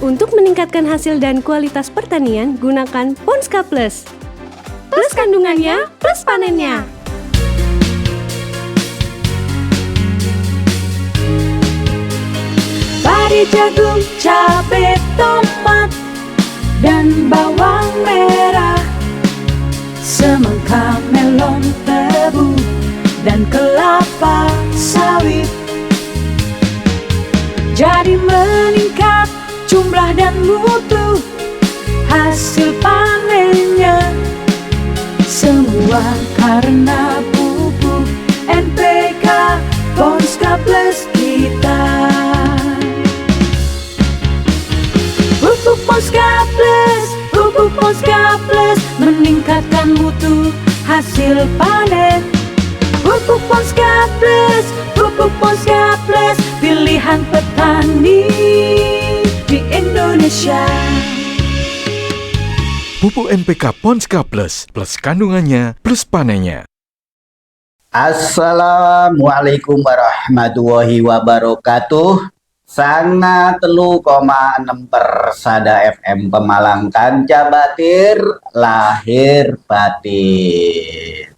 Untuk meningkatkan hasil dan kualitas pertanian, gunakan Ponska Plus. Plus kandungannya, plus panennya. Padi, jagung, cabai, tomat, dan bawang merah, semangka, melon, tebu, dan kelapa sawit. Jadi meningkat jumlah dan mutu hasil panennya, semua karena pupuk NPK Ponska Plus kita. Pupuk Ponska Plus meningkatkan mutu hasil panen. Pupuk Ponska Plus, pilihan petani di Indonesia. Pupuk NPK Ponska Plus, plus kandungannya, plus panennya. Assalamualaikum warahmatullahi wabarakatuh. Sangat 3,6 Persada FM Pemalang Kanca Batir, lahir batin.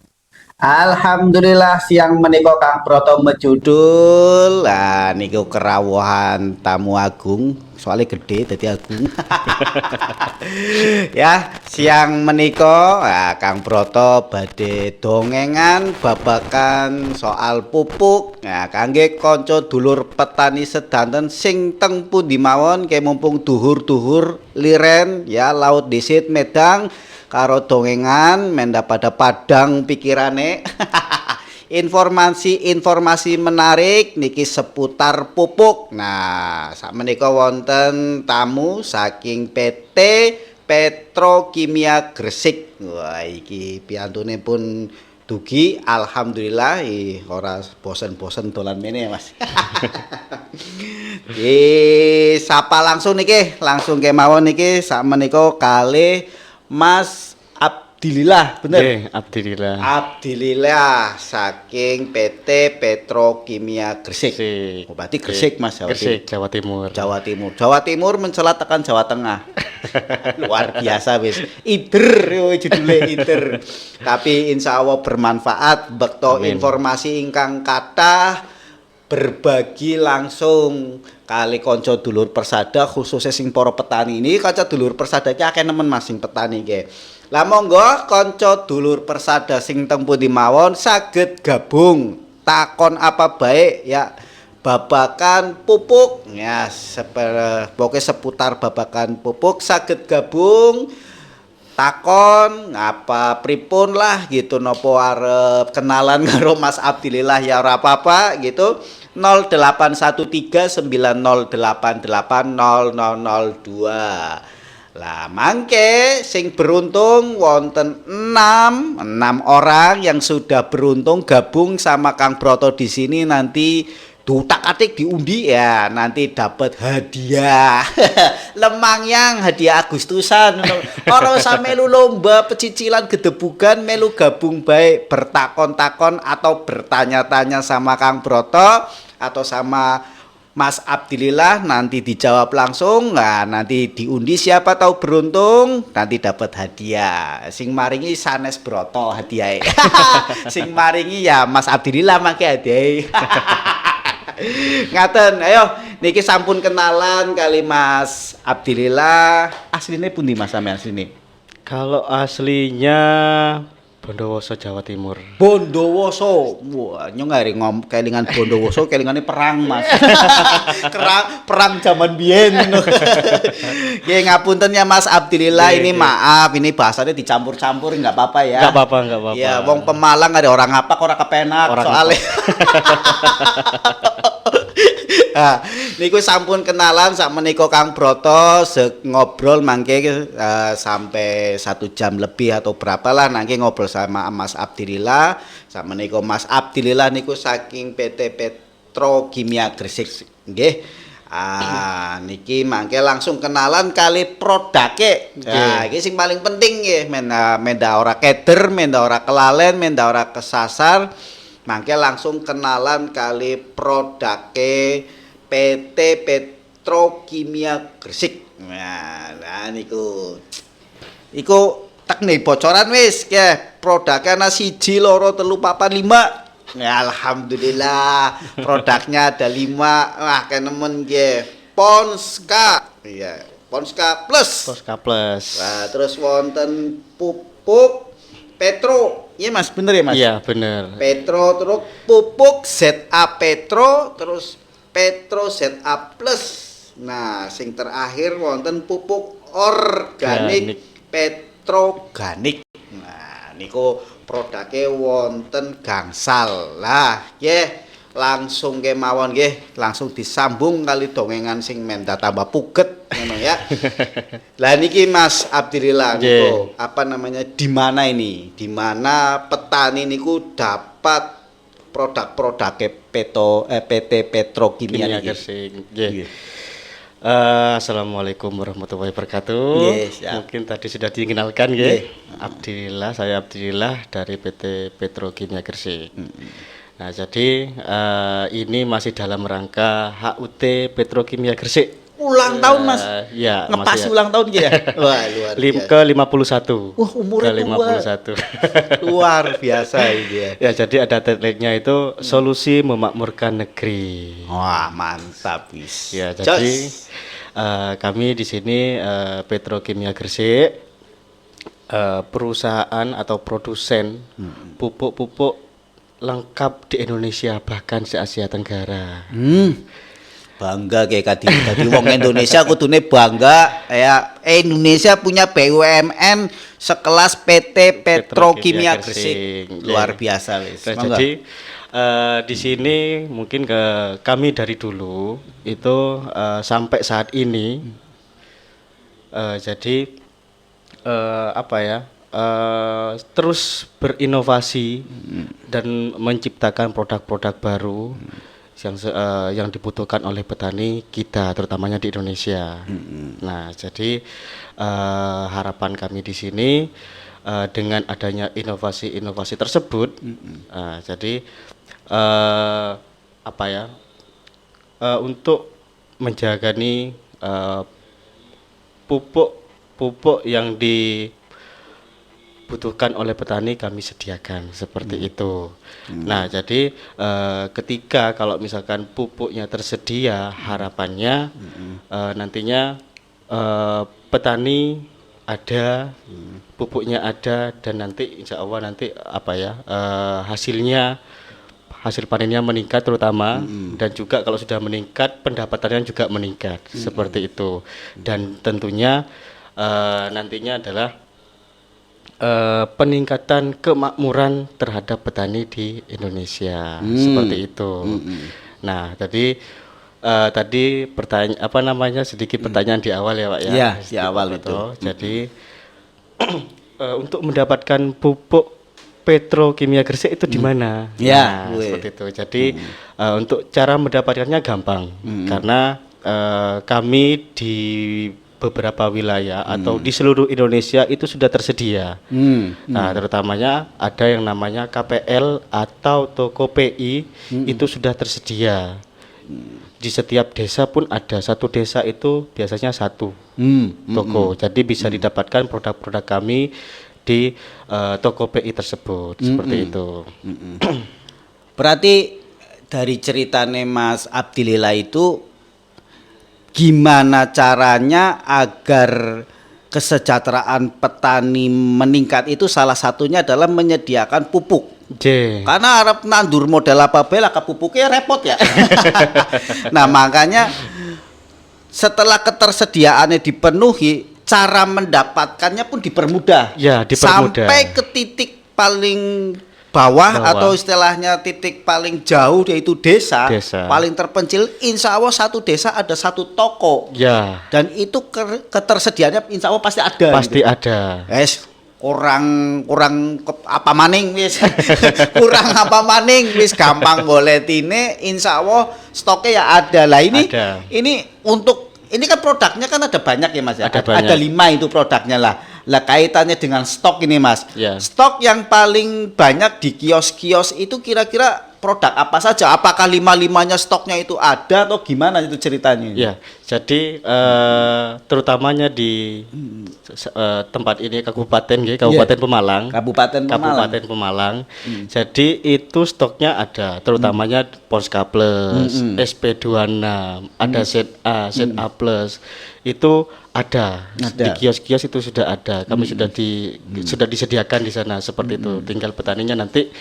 Alhamdulillah siang menika Kang Proto mejudul. Lah niku kerawuhan tamu agung, soalnya gede dadi agung. Ya, siang menika Kang Proto badhe dongengan babakan soal pupuk. Nah, kangge kanca dulur petani sedanten sing teng pundi mawon ke mumpung duhur-duhur liren ya laut disit medang karo dongengan menda pada padang pikirane. Informasi menarik niki seputar pupuk. Nah, sakmenika wonten tamu saking PT Petrokimia Gresik. Wah, iki piyantune pun dugi, alhamdulillah ora bosen-bosen dolan mene ya, Mas. Sapa langsung niki, langsung kemawon niki sakmenika kalih Mas Abdilillah, bener? Abdilillah saking PT Petrokimia Gresik. Oh, berarti Gresik, Mas. Gresik, Jawa Timur. Jawa Timur mencelat tekan Jawa Tengah. Luar biasa wis. Ider judule ider. Tapi insya Allah bermanfaat, bekto informasi ingkang kathah berbagi langsung kali konco dulur Persada khususnya sing para petani ini kanca dulur Persada iki akeh nemen Mas sing petani iki. Lah monggo konco dulur Persada sing teng pundi mawon saged gabung takon apa baik ya babakan pupuk ya pokoknya seputar babakan pupuk saged gabung takon apa pripun lah gitu nopo arep kenalan karo Mas Abdilillah ya ora apa-apa gitu 0813988002. Lah mangke sing beruntung wonten 6 orang yang sudah beruntung gabung sama Kang Broto di sini nanti dutak-atik diundi ya nanti dapat hadiah. Lemang hadiah Agustusan. Ora usah melu lomba pecicilan gedebugan, melu gabung baik bertakon-takon atau bertanya-tanya sama Kang Broto atau sama Mas Abdilillah nanti dijawab langsung. Nah, nanti diundi siapa tahu beruntung nanti dapat hadiah. Sing maringi sanes Broto hadiah. Sing maringi ya Mas Abdilillah mangke hadiah. Ngaten, ayo niki sampun kenalan kali Mas Abdilillah. Asline pundi Mas sampean asline? Kalau aslinya Bondowoso Jawa Timur. Bondowoso. Wah, nyong ngari kelingan Bondowoso kelingane perang, Mas. perang zaman biyen ngono. Nggih ngapunten ya Mas Abdilillah, ini maaf ini bahasanya dicampur-campur enggak apa-apa ya. Enggak apa-apa. Ya, wong Pemalang ada orang ngapak ora kepenak soalnya. Nah, niku sampun kenalan sak menika Kang Broto ngobrol mangke sampai 1 jam lebih atau berapa lah nanti ngobrol sama Mas Abdilillah. Sak menika Mas Abdilillah niku saking PT Petrokimia Gresik nggih. Niki mangke langsung kenalan kali prodake. Nah, iki sing paling penting nggih menda ora keder, menda ora kelalen, menda ora kesasar. Mangke langsung kenalan kali prodake PT Petrokimia Gresik. Nah niku. Iku tek nih bocoran wis ya. Produknya ana 1 2 3 4 5. Ya, alhamdulillah produknya ada 5. Wah, kenemen nggih. Ponska. Iya, Ponska Plus. Ponska Plus. Nah, terus wonten pupuk Petro. Iya Mas, bener ya Mas? Iya, bener. Petro, terus pupuk ZA Petro, terus Petro ZA Plus. Nah, sing terakhir wonten pupuk organik Petroganik. Nah, niku produknya wonten gangsal. Lah, nggih, langsung kemawon nggih, langsung disambung kali dongengan sing menda tambah puget ngono ya. Lah niki Mas Abdillah niku, apa namanya? Di mana ini? Di mana petani niku dapat produk-produk PT Petrokimia Kimia niki? Gresik. Nggih. Assalamualaikum warahmatullahi wabarakatuh. Yes, ya. Mungkin tadi sudah dikenalkan nggih. Abdillah, saya Abdillah dari PT Petrokimia Gresik. Nah, jadi ini masih dalam rangka HUT Petrokimia Gresik. Ulang tahun Mas. Ya, Ngepas masih ulang tahun ya. Wah, luar biasa. ke 51. Wah, umurnya ke tua. 51. Luar biasa ini ya. Ya, jadi ada tagline-nya itu solusi memakmurkan negeri. Wah, mantap wis. Ya, jadi kami di sini Petrokimia Gresik, perusahaan atau produsen pupuk-pupuk lengkap di Indonesia bahkan se Asia Tenggara. Bangga kayak tadi wong Indonesia kudune bangga ya Indonesia punya BUMN sekelas PT Petrokimia Gresik. Luar biasa wis. Nah, jadi di sini mungkin kami dari dulu itu sampai saat ini jadi apa ya terus berinovasi dan menciptakan produk-produk baru yang dibutuhkan oleh petani kita, terutamanya di Indonesia. Nah, jadi harapan kami di sini dengan adanya inovasi-inovasi tersebut, jadi apa ya, untuk menjaga nih pupuk yang dibutuhkan oleh petani kami sediakan seperti itu. Nah, jadi ketika kalau misalkan pupuknya tersedia, harapannya nantinya petani ada, pupuknya ada, dan nanti insya Allah nanti apa ya hasil panennya meningkat terutama, dan juga kalau sudah meningkat pendapatannya juga meningkat seperti itu. Dan tentunya nantinya adalah peningkatan kemakmuran terhadap petani di Indonesia seperti itu. Nah, tadi pertanyaan sedikit pertanyaan di awal ya Pak ya. Iya, di awal itu. Jadi untuk mendapatkan pupuk Petrokimia Gresik itu di mana? Ya, nah, seperti itu. Jadi untuk cara mendapatkannya gampang karena kami di beberapa wilayah atau di seluruh Indonesia itu sudah tersedia. Nah, terutamanya ada yang namanya KPL atau toko PI itu sudah tersedia. Di setiap desa pun ada, satu desa itu biasanya satu toko. Jadi bisa didapatkan produk-produk kami di toko PI tersebut seperti itu. Berarti dari ceritanya Mas Abdillah itu gimana caranya agar kesejahteraan petani meningkat itu salah satunya adalah menyediakan pupuk. Karena Arab nandur model apa bela ke pupuknya repot ya. Nah, makanya setelah ketersediaannya dipenuhi, cara mendapatkannya pun dipermudah. Ya, dipermudah. Sampai ke titik paling bawah atau istilahnya titik paling jauh yaitu desa. Paling terpencil, insya Allah satu desa ada satu toko. Ya. Dan itu ketersediaannya insya Allah pasti ada. Pasti gitu. ada. Kurang apa maning wis. Kurang apa maning wis gampang boletine, insya Allah stoknya ya ada. Lah ini untuk ini kan produknya kan ada banyak ya Mas ya. Ada 5 itu produknya lah. Lah kaitannya dengan stok ini Mas. Yeah. Stok yang paling banyak di kios-kios itu kira-kira produk apa saja? Apakah lima-limanya stoknya itu ada atau gimana itu ceritanya? Ya, jadi terutamanya di tempat ini Kabupaten Pemalang. Kabupaten Pemalang. Kabupaten Pemalang. Jadi itu stoknya ada, terutamanya Ponska Plus, SP26, ada ZA, ZA Plus. Itu ada. Di kios-kios itu sudah ada. Kami sudah disediakan di sana seperti itu. Tinggal petaninya nanti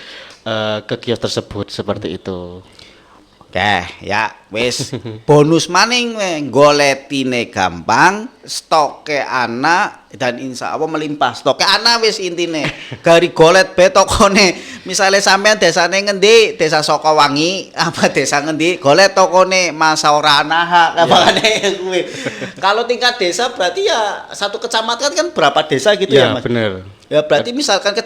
ke kios tersebut seperti itu. Oke, ya wis bonus maning goletine gampang, stoke ana dan insya Allah melimpah. Stoke ana wis intine. Gari golet be tokone. Misale sampean desane ngendi? Desa Sokowangi apa desa ngendi? Golet tokone masa ora ana kapane kuwi. Kalau tingkat desa berarti ya satu kecamatan kan berapa desa gitu ya, Mas? Bener. Ya berarti misalkan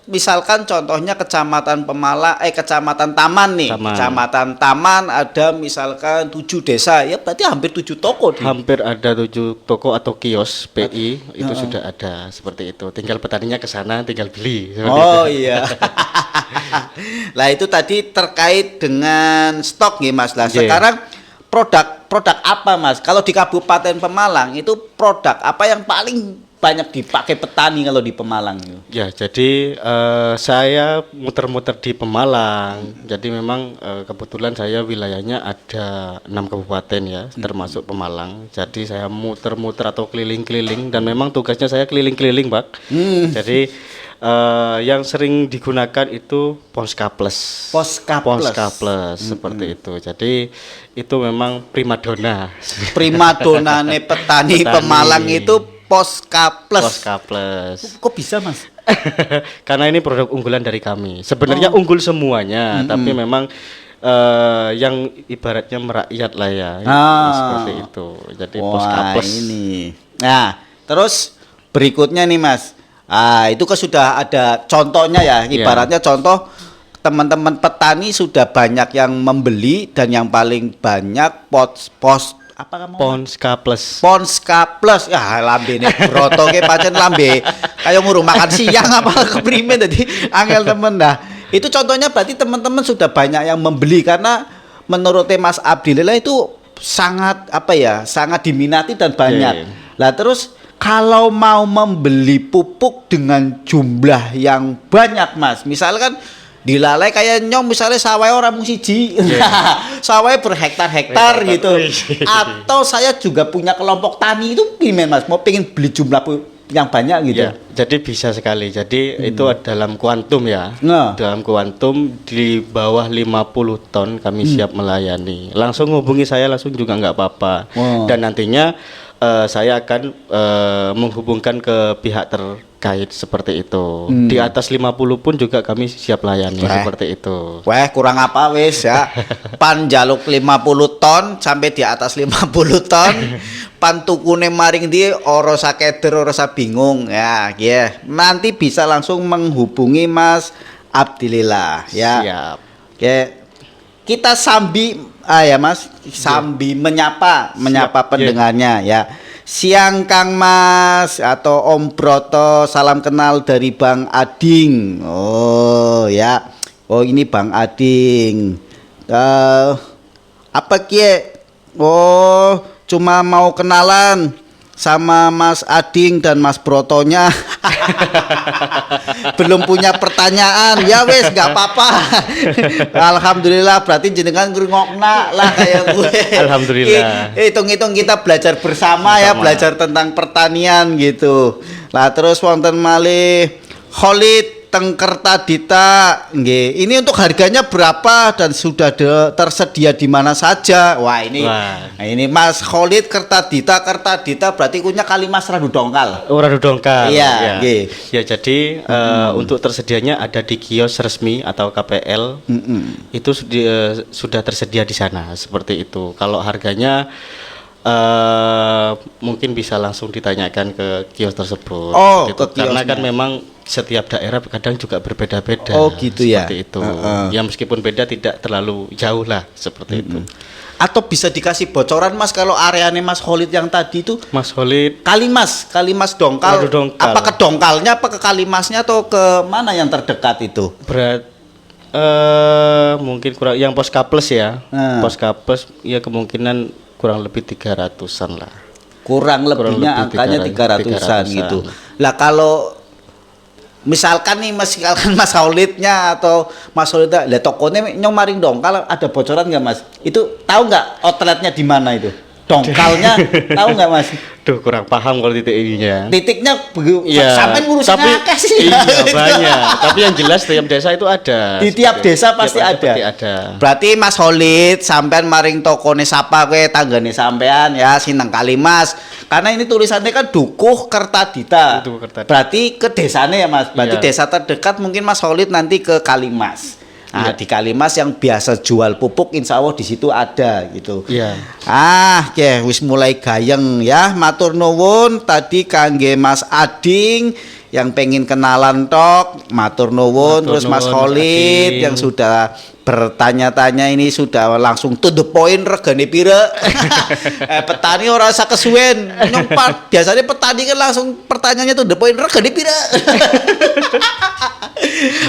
misalkan contohnya Kecamatan Pemalang, Kecamatan Taman nih. Kecamatan Taman ada misalkan 7 desa, ya berarti hampir 7 toko. Hampir ada 7 toko atau kios PI itu sudah ada seperti itu. Tinggal petaninya ke sana tinggal beli. Oh itu. Iya. Lah itu tadi terkait dengan stok nih Mas. Lah sekarang produk apa Mas? Kalau di Kabupaten Pemalang itu produk apa yang paling banyak dipakai petani kalau di Pemalang itu? Ya, jadi saya muter-muter di Pemalang. Jadi memang kebetulan saya wilayahnya ada 6 kabupaten ya, termasuk Pemalang. Jadi saya muter-muter atau keliling-keliling dan memang tugasnya saya keliling-keliling, Pak. Jadi yang sering digunakan itu Ponska Plus. Ponska Plus seperti itu. Jadi itu memang primadona. Primadonane petani Pemalang itu Ponska Plus. Kok bisa Mas? Karena ini produk unggulan dari kami. Sebenarnya unggul semuanya, tapi memang yang ibaratnya merakyat lah ya. Seperti itu. Jadi Ponska Plus ini. Nah, terus berikutnya nih Mas. Itu kan sudah ada contohnya ya. Ibaratnya contoh teman-teman petani sudah banyak yang membeli dan yang paling banyak Ponska Plus ya lambe nek broto ke pancen lambe kayak ngurung makan siang apa keprimen tadi angel temen. Nah itu contohnya berarti teman-teman sudah banyak yang membeli karena menurut Mas Abdillah itu sangat sangat diminati dan banyak. Lah terus kalau mau membeli pupuk dengan jumlah yang banyak Mas, misalkan dilalai kayak nyong misalnya sawah orang mung siji, sawah berhektar-hektar gitu. Atau saya juga punya kelompok tani itu gimana Mas? Mau pengen beli jumlah yang banyak gitu. Ya, jadi bisa sekali. Jadi itu dalam kuantum ya. Dalam kuantum di bawah 50 ton kami siap melayani. Langsung hubungi saya langsung juga nggak apa-apa. Dan nantinya saya akan menghubungkan ke pihak terkait seperti itu. Di atas 50 pun juga kami siap layani seperti itu. Kurang apa wis ya. Pan jaluk 50 ton sampai di atas 50 ton. Pan tukune maring di ora sakeder ora bingung ya. Nanti bisa langsung menghubungi Mas Abdillah ya. Siap. Kita sambil ya Mas, sambil menyapa pendengarnya ya. Siang Kang Mas atau Om Broto, salam kenal dari Bang Ading. Oh ya. Oh ini Bang Ading. Apa kie? Oh, cuma mau kenalan sama Mas Ading dan Mas Brotonya. Belum punya pertanyaan. Ya wes nggak apa-apa. Alhamdulillah berarti jenengan ngrungokna lah kayak gue. Alhamdulillah. Hitung-hitung kita belajar bersama ya, belajar tentang pertanian gitu. Lah terus wonten malih Khalid teng Kertadita nggih. Ini untuk harganya berapa dan sudah tersedia di mana saja? Wah, ini Mas Khalid Kertadita berarti punya Kalimas Radu Dongkal. Radu Dongkal. Iya, nggih. Ya jadi untuk tersedianya ada di kios resmi atau KPL. Itu sudah tersedia di sana seperti itu. Kalau harganya mungkin bisa langsung ditanyakan ke kios tersebut. Gitu. Karena kan memang setiap daerah kadang juga berbeda-beda. Oh gitu ya. Seperti itu. Ya meskipun beda tidak terlalu jauh lah seperti itu. Atau bisa dikasih bocoran Mas kalau areanya Mas Khalid yang tadi itu? Mas Khalid Kalimas Dongkal. Dongkal. Apa ke Dongkalnya apa ke Kalimasnya atau ke mana yang terdekat itu? Mungkin kurang yang Poska Plus ya. Nah. Poska Plus ya kemungkinan kurang lebih 300-an lah. Kurang lebihnya lebih angkanya 300-an gitu. Lah kalau misalkan nih Mas Haulitnya atau Mas Haulitnya, lah tokonya nyong maring dongkal ada bocoran nggak Mas? Itu tahu nggak outletnya di mana itu? Dongkalnya tahu nggak Mas? Duh, kurang paham kalau titik ininya. Titiknya Iya, sampai ngurusin tapi akeh sih. iya banyak. Tapi yang jelas tiap desa itu ada. Di tiap desa pasti Tiap ada. ada. Berarti Mas Holit sampean maring tokone sapa kowe tanggane sampean ya sineng kali Mas. Karena ini tulisannya kan Dukuh Kertadita. Dukuh Kertadita. Berarti ke desanya ya Mas. Berarti Iya. desa terdekat mungkin Mas Holit nanti ke Kalimas. Nah, Iya. di Kalimas yang biasa jual pupuk insya Allah di situ ada gitu. Iya. Wis mulai gayeng ya. Matur nuwun tadi kangge Mas Ading yang pengen kenalan tok, matur nuwun. Matur Terus Mas nuwun, Khalid Ading. yang sudah bertanya-tanya ini sudah langsung to the point regane pira. Petani ora usah kesuwen. Nyempat biasanya petani kan langsung pertanyaannya to the point regane pira.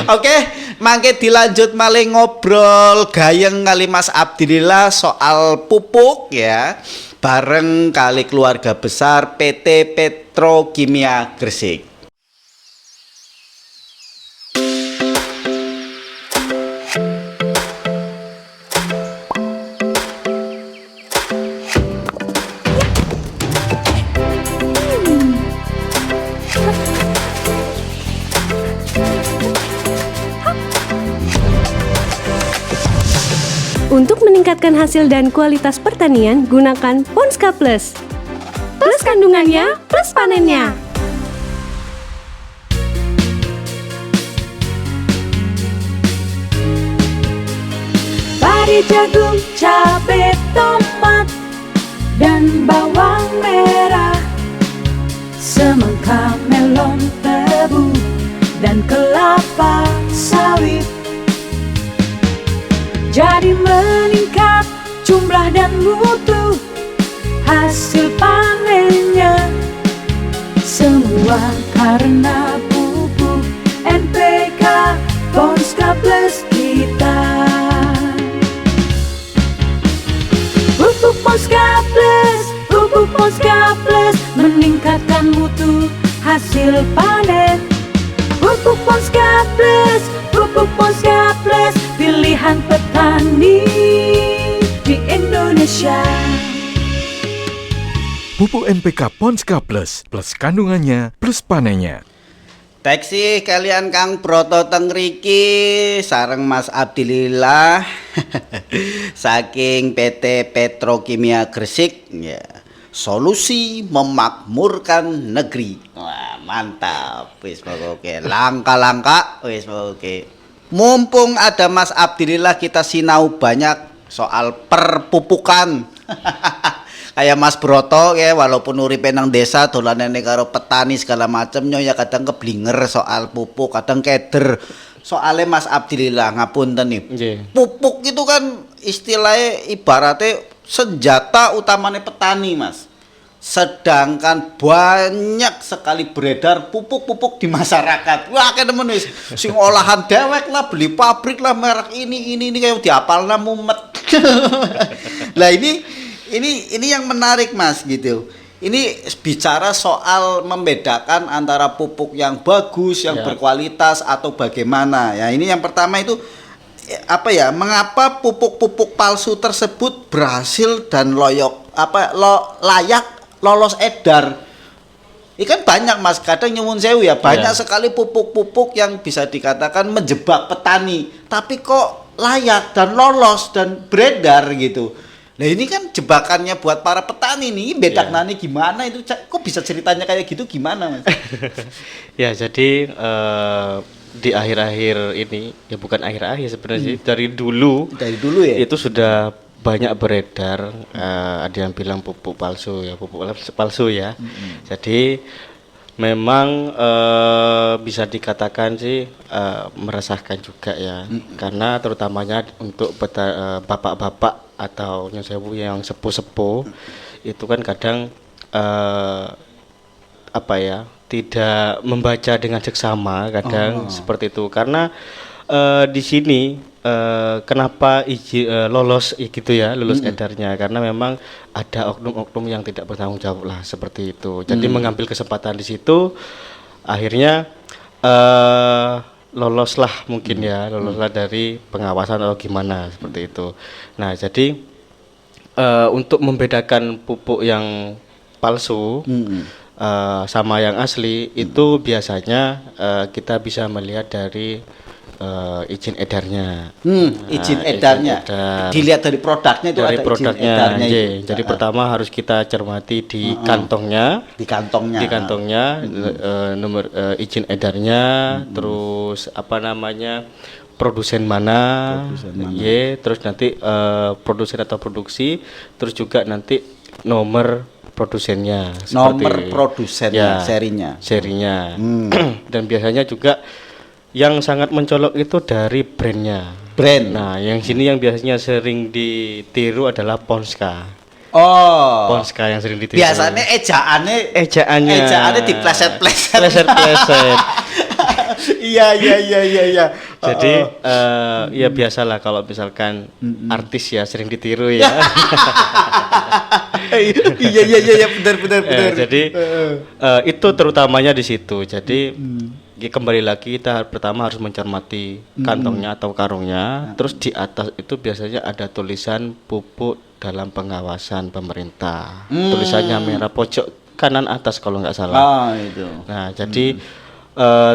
Oke, mangke dilanjut malih ngobrol gayeng kali Mas Abdillah soal pupuk ya. Bareng kali keluarga besar PT Petrokimia Gresik. Untuk meningkatkan hasil dan kualitas pertanian, gunakan Ponska Plus. Plus kandungannya, plus panennya. Padi, jagung, cabai, tomat, dan bawang merah, semangka, melon, tebu, dan kelapa sawit. Jadi meningkat jumlah dan mutu hasil panennya, semua karena pupuk NPK Ponska Plus kita. Pupuk Ponska Plus meningkatkan mutu hasil panen. Pupuk Ponska Plus pilihan petani di Indonesia. Pupuk NPK Ponska Plus, plus kandungannya, plus panennya. Teksi kalian Kang Broto tengriki sareng Mas Abdillah saking PT Petrokimia Gresik ya. Solusi memakmurkan negeri. Wah, mantap. Wis oke. Langka-langka wis oke. Mumpung ada Mas Abdillah kita sinau banyak soal perpupukan. Kayak Mas Broto ya, walaupun uripe nang desa dolanane karo petani segala macemnya ya kadang keblinger soal pupuk, kadang keder. Soalnya Mas Abdillah ngapunten nih. Nggih. Pupuk itu kan istilahnya ibaratnya senjata utamanya petani Mas. Sedangkan banyak sekali beredar pupuk-pupuk di masyarakat. Wah, kayak temen wis sing olahan dewek lah, beli pabrik lah merek ini kayak diapalna mumet. Lah ini yang menarik Mas gitu. Ini bicara soal membedakan antara pupuk yang bagus, yang berkualitas atau bagaimana. Ya, ini yang pertama itu apa ya? Mengapa pupuk-pupuk palsu tersebut berhasil dan layak lolos edar? Ikan banyak Mas, kadang nyuwun sewu ya, banyak sekali pupuk-pupuk yang bisa dikatakan menjebak petani, tapi kok layak dan lolos dan beredar gitu. Nah ini kan jebakannya buat para petani nih, bedak nani gimana itu, kok bisa ceritanya kayak gitu gimana Mas? Ya jadi di akhir-akhir ini, ya bukan akhir-akhir sebenarnya sih, dari dulu Ya? itu sudah banyak beredar, ada yang bilang pupuk palsu ya. Jadi memang bisa dikatakan sih meresahkan juga ya, karena terutamanya untuk bapak-bapak atau yang sepuh-sepuh itu kan kadang tidak membaca dengan seksama kadang seperti itu, karena di sini kenapa lolos gitu ya, lulus edarnya, karena memang ada oknum-oknum yang tidak bertanggung jawab lah seperti itu. Jadi mengambil kesempatan di situ, akhirnya loloslah mungkin ya, loloslah dari pengawasan atau gimana seperti itu. Nah, jadi untuk membedakan pupuk yang palsu sama yang asli itu biasanya kita bisa melihat dari izin edarnya. Izin Nah, edarnya. izin edar. Dilihat dari produknya itu Dari ada produknya, izin edarnya iya. itu. Jadi pertama harus kita cermati di kantongnya, di kantongnya. nomor izin edarnya, terus apa namanya, produsen mana, terus nanti produsen atau produksi, terus juga nanti nomor produsennya, Nomor produsennya, serinya. Dan biasanya juga yang sangat mencolok itu dari brandnya. Brand. Nah, yang sini yang biasanya sering ditiru adalah Ponska. Oh. Ponska yang sering ditiru. Biasanya ejaannya ejaannya dipleset-pleset. Pleset-pleset. Iya. Jadi ya biasalah kalau misalkan artis ya sering ditiru ya. Iya, benar. Jadi itu terutamanya di situ. Jadi kembali lagi kita pertama harus mencermati kantongnya atau karungnya. Terus di atas itu biasanya ada tulisan pupuk dalam pengawasan pemerintah. Tulisannya merah pojok kanan atas kalau nggak salah. Itu. Nah, jadi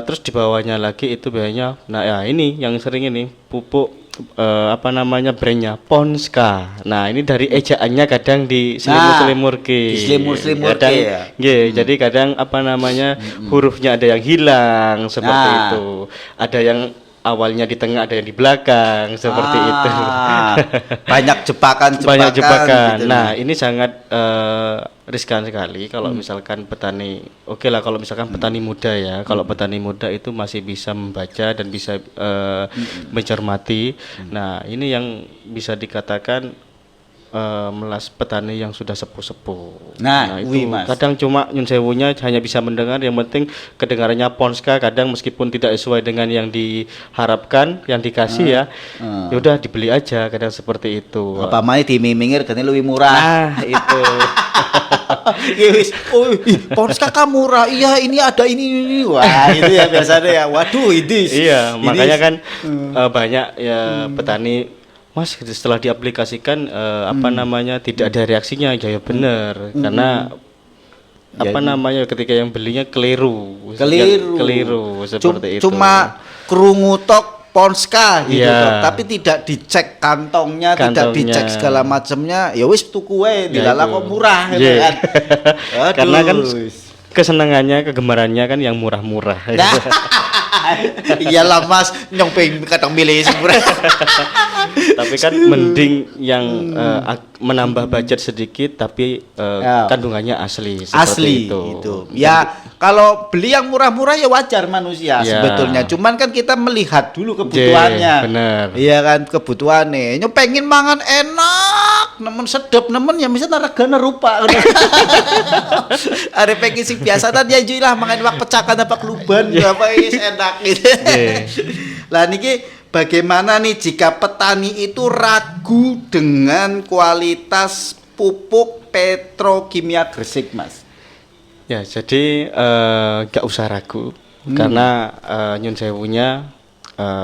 terus di bawahnya lagi itu biasanya, nah ya ini yang sering ini pupuk apa namanya brandnya Ponska. Nah, ini dari ejaannya kadang diselimur-selimurke. Diselimur-selimurke Kadang, ya. jadi kadang apa namanya hurufnya ada yang hilang seperti itu. Ada yang awalnya di tengah, ada yang di belakang seperti itu. Banyak jebakan-jebakan. Banyak jebakan. Gitu. Nah, ini sangat riskan sekali kalau misalkan petani. Oke lah kalau misalkan petani muda ya. Kalau petani muda itu masih bisa membaca dan bisa mencermati. Nah, ini yang bisa dikatakan melas petani yang sudah sepuh-sepuh. Nah, itu Mas. kadang cuma nyun sewunya hanya bisa mendengar, yang penting kedengarannya Ponska, kadang meskipun tidak sesuai dengan yang diharapkan, yang dikasih ya udah dibeli aja, kadang seperti itu. Apa main dimimingir gini lebih murah. Nah, itu. Ponska murah. Iya, ini ada ini. Wah, itu ya biasanya ya. Waduh, ini. Iya, makanya kan banyak ya petani, Mas, setelah diaplikasikan apa namanya tidak ada reaksinya. Ya benar, karena apa namanya ketika yang belinya keliru seperti itu. Cuma krungu tok Ponska gitu Iya. tapi tidak dicek kantongnya, tidak dicek segala macamnya. Ya wis tuku wae, dilala kok murah gitu Iya. kan. Karena kan kesenangannya, kegemarannya kan yang murah-murah. Iyalah Mas, nyong pengen kadang milih murah. Tapi kan mending yang menambah budget sedikit tapi kandungannya asli seperti itu. Ya kalau beli yang murah-murah ya wajar manusia Ya. sebetulnya. Cuman kan kita melihat dulu kebutuhannya. Bener. Iya kan, kebutuhannya. Nyong pengen mangan enak, nemen sedep, nemen ya misalnya regana rupa. Are pengen sing biasa tadi aja lah mangan wak pecakan apa keluban apa wis enak gitu. Lah niki bagaimana nih jika petani itu ragu dengan kualitas pupuk petrokimia Gresik, Mas? Ya, jadi nggak usah ragu karena nyun sewunya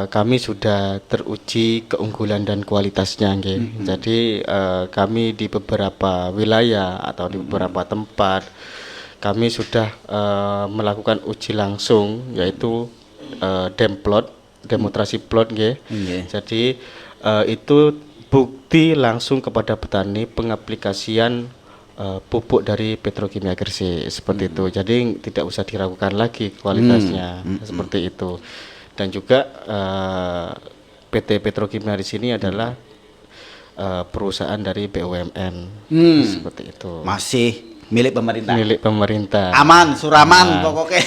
kami sudah teruji keunggulan dan kualitasnya, nggih. Jadi kami di beberapa wilayah atau di beberapa tempat kami sudah melakukan uji langsung, yaitu demplot, demonstrasi plot, nggih. Jadi itu bukti langsung kepada petani pengaplikasian pupuk dari Petrokimia Gresik seperti itu. Jadi tidak usah diragukan lagi kualitasnya seperti itu. Dan juga PT Petrokimia di sini adalah perusahaan dari BUMN seperti itu. Masih milik pemerintah. Milik pemerintah. Aman, suraman pokoknya.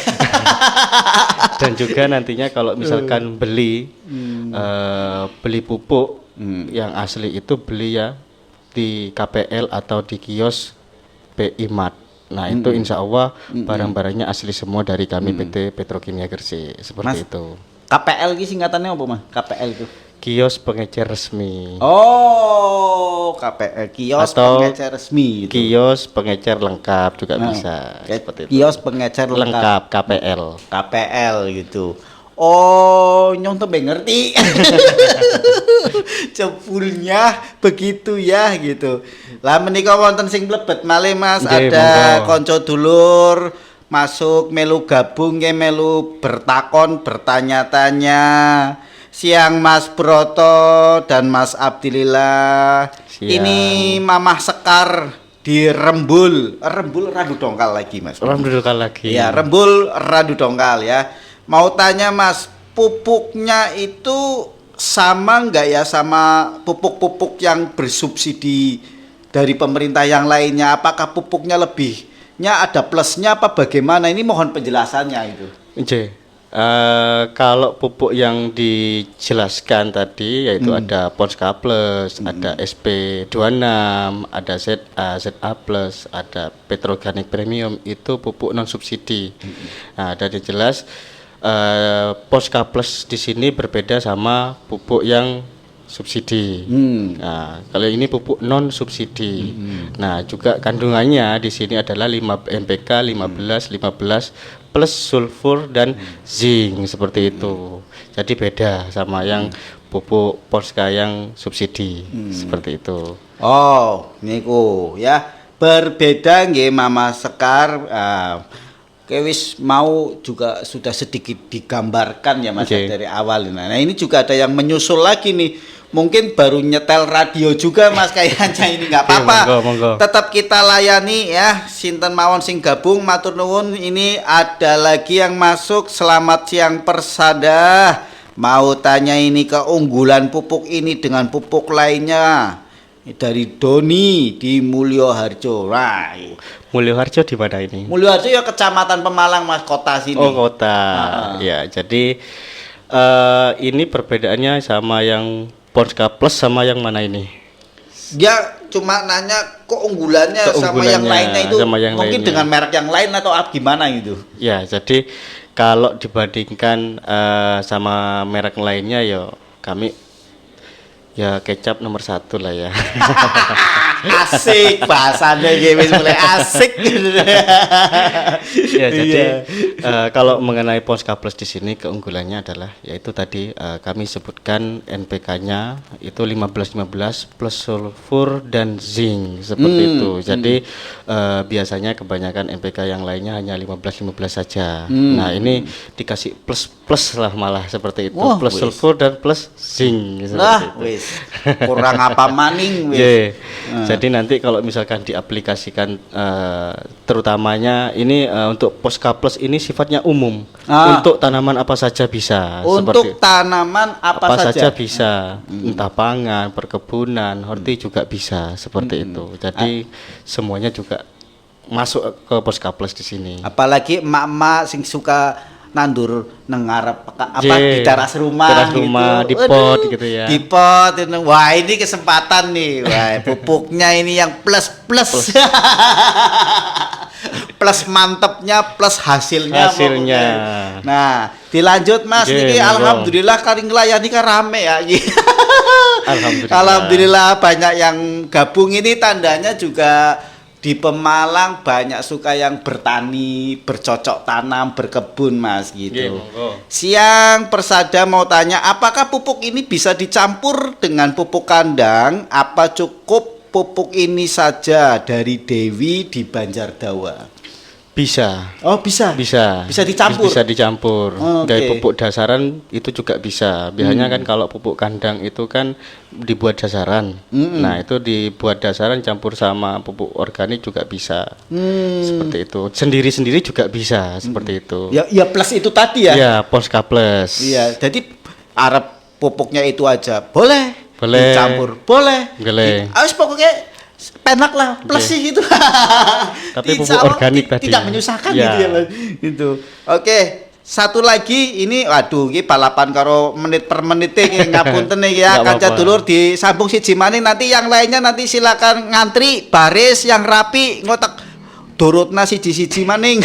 Dan juga nantinya kalau misalkan beli pupuk yang asli itu beli ya di KPL atau di kios PI Mart. Nah, itu insya Allah barang-barangnya asli semua dari kami PT Petrokimia Gresik seperti itu. KPL iki singkatannya apa, Mas? KPL itu. Kios pengecer resmi. Oh, KPL kios Atau pengecer resmi gitu. Kios pengecer lengkap juga bisa. Seperti itu. Kios pengecer lengkap KPL. KPL gitu. Oh, nyong tuh ngerti. Cepulnya begitu ya gitu. Lah menika wonten sing mlebet malih Mas, Nggih, ada monggo. konco dulur masuk melu gabung melu bertakon bertanya-tanya. Siang Mas Broto dan Mas Abdillah. Siang. Ini Mamah Sekar di Rembul. Rembul Radu Dongkal lagi Mas. Alhamdulillah lagi. Ya, Rembul Radu Dongkal ya. Mau tanya Mas, pupuknya itu sama nggak ya sama pupuk-pupuk yang bersubsidi dari pemerintah yang lainnya? Apakah pupuknya lebihnya ada plusnya apa bagaimana? Ini mohon penjelasannya itu. Oke. Kalau pupuk yang dijelaskan tadi yaitu ada Ponska Plus, ada SP26, ada ZA Plus, ada Petroorganic Premium, itu pupuk non subsidi. Nah, dan yang jelas Ponska Plus di sini berbeda sama pupuk yang subsidi. Nah, kalau ini pupuk non subsidi. Nah, juga kandungannya di sini adalah 5 NPK 15 plus sulfur dan zinc seperti itu. Jadi beda sama yang pupuk Ponska yang subsidi seperti itu. Oh, niku ya. Berbeda nggih Mama Sekar. Wis mau juga sudah sedikit digambarkan ya Mas Oke. dari awal. Nah, ini juga ada yang menyusul lagi nih. Mungkin baru nyetel radio juga Mas kayaknya ini nggak Oke, apa-apa. monggo. Tetap kita layani ya. Sinten mawon sing gabung matur nuwun. Ini ada lagi yang masuk. Selamat siang Persada. Mau tanya ini keunggulan pupuk ini dengan pupuk lainnya. Dari Doni di Mulyoharjo. Right. Mulyoharjo di mana ini? Mulyoharjo ya kecamatan Pemalang Mas, kota sini. Oh, kota. Ya, jadi ini perbedaannya sama yang Ponska Plus sama yang mana ini? Dia cuma nanya keunggulannya sama yang Keunggulannya lainnya itu sama yang mungkin lainnya. dengan merek yang lain atau gimana gitu. Ya, jadi kalau dibandingkan sama merek lainnya ya kami ya kecap nomor 1 lah ya. Asik bahasanya wis mulai asik. Ya, jadi Iya. kalau mengenai Ponska Plus di sini keunggulannya adalah yaitu tadi kami sebutkan NPK-nya itu 15 plus sulfur dan zinc seperti itu. Jadi biasanya kebanyakan NPK yang lainnya hanya 15 saja. Nah, ini dikasih plus lah malah seperti itu. Wah, Plus wis. sulfur dan plus zinc seperti Lah itu. wis kurang apa maning wis. Ye. Jadi nanti kalau misalkan diaplikasikan terutamanya ini untuk Ponska Plus ini sifatnya umum. Untuk tanaman apa saja bisa. Untuk tanaman apa saja. bisa. Entah pangan, perkebunan, horti juga bisa seperti itu. Jadi semuanya juga masuk ke Ponska Plus di sini. Apalagi emak-emak sing suka nandur nang ngarep Ye, di teras rumah teras rumah, di pot Aduh, gitu ya. Di pot itu. Wah, ini kesempatan nih. Wah, pupuknya ini yang plus. Plus mantepnya, plus hasilnya. Hasilnya. pokoknya. Nah, dilanjut Mas. Ye, Niki monggo. alhamdulillah karing nglayani kan rame ya. Alhamdulillah. Alhamdulillah banyak yang gabung, ini tandanya juga di Pemalang banyak suka yang bertani, bercocok tanam, berkebun Mas Ye, gitu. monggo. Siang Persada mau tanya, apakah pupuk ini bisa dicampur dengan pupuk kandang? Apa cukup pupuk ini saja? Dari Dewi di Banjardawa. Bisa. Oh bisa. Bisa dicampur? Bisa dicampur. Oke. Dari pupuk dasaran itu juga bisa. Biasanya kan kalau pupuk kandang itu kan dibuat dasaran. Nah, itu dibuat dasaran campur sama pupuk organik juga bisa. Seperti itu. Sendiri-sendiri juga bisa seperti itu. Ya plus itu tadi ya. Ya, Ponska Plus. Iya, jadi Arab pupuknya itu aja boleh. Boleh. Dicampur boleh. Boleh. Harus pokoknya penak lah plus Oke. sih gitu. Tapi pupuk Insya Allah organik tadi. tidak menyusahkan Ya. gitu ya Mas. Gitu. Oke, satu lagi ini waduh iki balapan karo menit per menit iki ngapunten iki ya Nggak kanca apa-apa. dulur disambung siji maning, nanti yang lainnya nanti silakan ngantri baris yang rapi ngotak durutna siji-siji maning.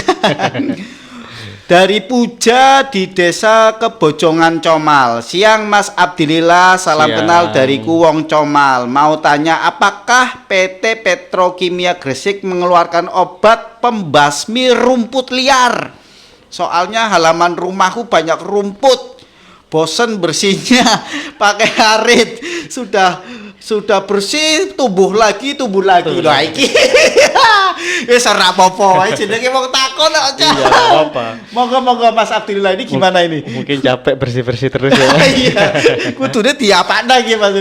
Dari Puja di Desa Kebojongan Comal. Siang Mas Abdillah, salam Siang. kenal dariku Wong Comal. Mau tanya, apakah PT Petrokimia Gresik mengeluarkan obat pembasmi rumput liar? Soalnya halaman rumahku banyak rumput. Bosen bersihnya pakai arit. Sudah bersih, tumbuh lagi. Lah iki. Wis ora apa-apa wae jenenge wong takon kok. Cak. Iya, nggak apa-apa. Monggo Mas Abdillah ini gimana ini? Mungkin capek bersih-bersih terus ya. Iya. Kudune diapakna iki Mas.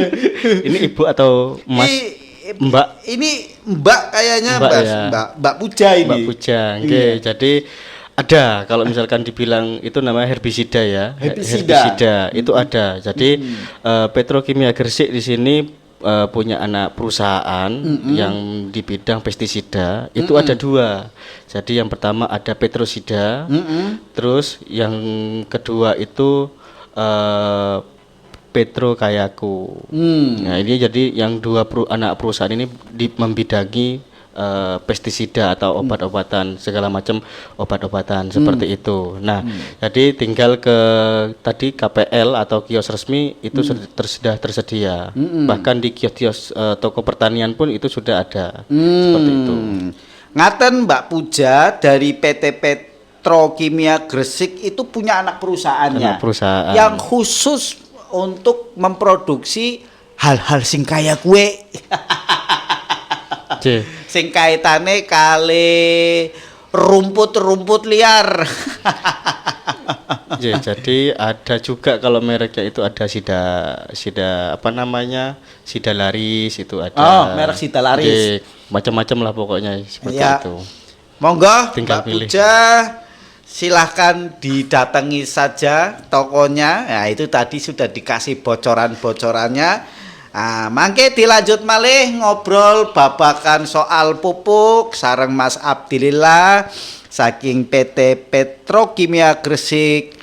Ini ibu atau Mas? Mbak? Ini Mbak kayaknya Mbak, Mas. ya. Mbak Puja ini. Mbak Puja. Oke, jadi ada kalau misalkan dibilang itu namanya herbisida ya. Herbisida. Itu ada. Jadi Petrokimia Gresik di sini punya anak perusahaan yang di bidang pestisida. Itu ada 2. Jadi yang pertama ada Petrosida. Terus yang kedua itu Petro Kayaku. Nah, ini jadi yang 2 anak perusahaan ini membidangi pestisida atau obat-obatan, segala macam obat-obatan seperti itu. Nah, jadi tinggal ke tadi KPL atau kios resmi itu sudah tersedia. Bahkan di kios toko pertanian pun itu sudah ada. Seperti itu. Ngaten Mbak Puja dari PT Petrokimia Gresik itu punya anak perusahaannya. Anak perusahaan. Yang khusus untuk memproduksi hal-hal sing kaya kue. Sing kaitane kali rumput-rumput liar. Jadi ada juga kalau mereknya itu ada sida apa namanya, Sidalaris itu ada. Oh, merek Sidalaris. Macam-macam lah pokoknya seperti Ya. itu. Monggo Tinggal Mbak pilih. Puja, silahkan didatangi saja tokonya. Nah, itu tadi sudah dikasih bocoran-bocorannya. Nah, mangke dilanjut malih ngobrol babakan soal pupuk sareng Mas Abdillah saking PT Petrokimia Gresik.